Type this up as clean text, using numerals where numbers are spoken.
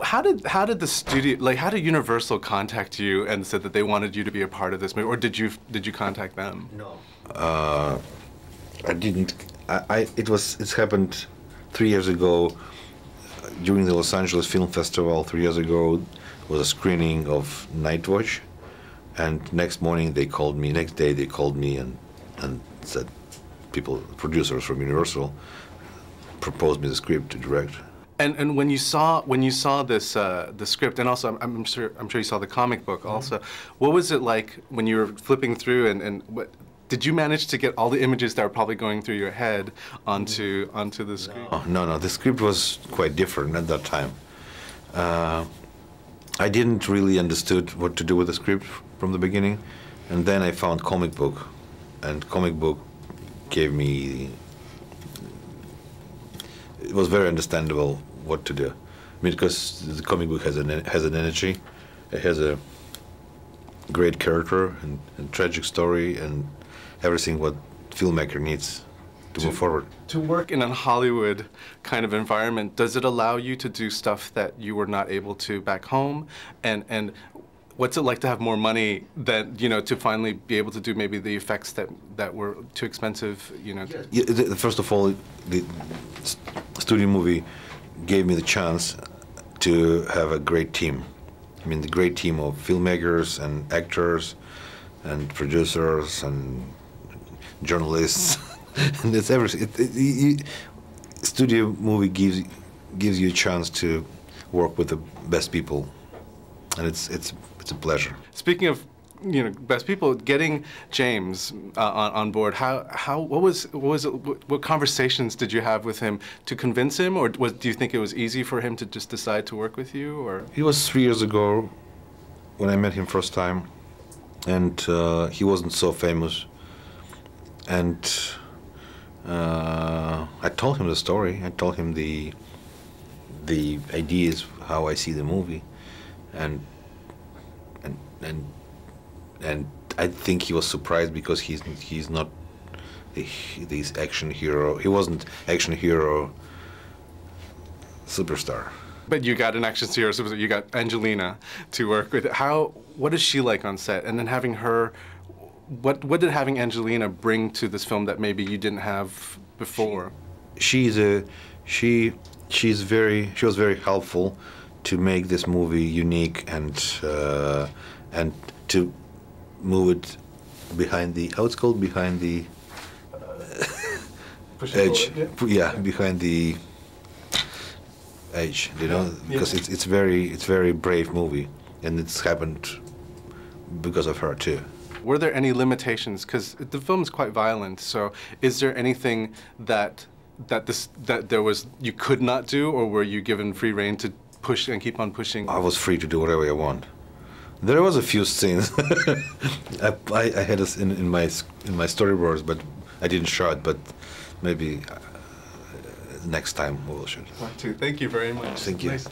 How did the studio, like, how did Universal contact you and said that they wanted you to be a part of this movie, or did you contact them? No. I didn't. It's happened 3 years ago during the Los Angeles Film Festival. 3 years ago was a screening of Night Watch, and next morning they called me. Next day they called me and said, producers from Universal proposed me the script to direct. And when you saw this the script, and also I'm sure you saw the comic book also. What was it like when you were flipping through, and what did you manage to get all the images that were probably going through your head onto the screen? No. The script was quite different at that time. I didn't really understood what to do with the script from the beginning, and then I found comic book, and comic book gave me. It was very understandable what to do. I mean, because the comic book has an energy, it has a great character and tragic story and everything what filmmaker needs to move forward. To work in a Hollywood kind of environment, does it allow you to do stuff that you were not able to back home? And what's it like to have more money than, to finally be able to do maybe the effects that were too expensive, Yeah, first of all, the studio movie gave me the chance to have a great team. I mean, the great team of filmmakers and actors and producers and journalists. And it's everything. Studio movie gives you a chance to work with the best people, and it's a pleasure. Speaking of best people, getting James on board. What conversations did you have with him to convince him, or do you think it was easy for him to just decide to work with you? Or it was 3 years ago when I met him first time, and he wasn't so famous, and I told him the story. I told him the ideas, how I see the movie, and I think he was surprised because he's not this action hero. He wasn't action hero superstar. But you got an action hero superstar. You got Angelina to work with. What is she like on set? And then having her, what did having Angelina bring to this film that maybe you didn't have before? She was very helpful to make this movie unique and to move it behind the, how it's called, behind the edge. Forward, yeah, behind the edge, because it's very brave movie, and it's happened because of her too. Were there any limitations? Because the film is quite violent. So, is there anything that you could not do, or were you given free rein to push and keep on pushing? I was free to do whatever I want. There was a few scenes I had us in my storyboards, but I didn't show it. But maybe next time we will shoot. Thank you very much. Thank you. Nice.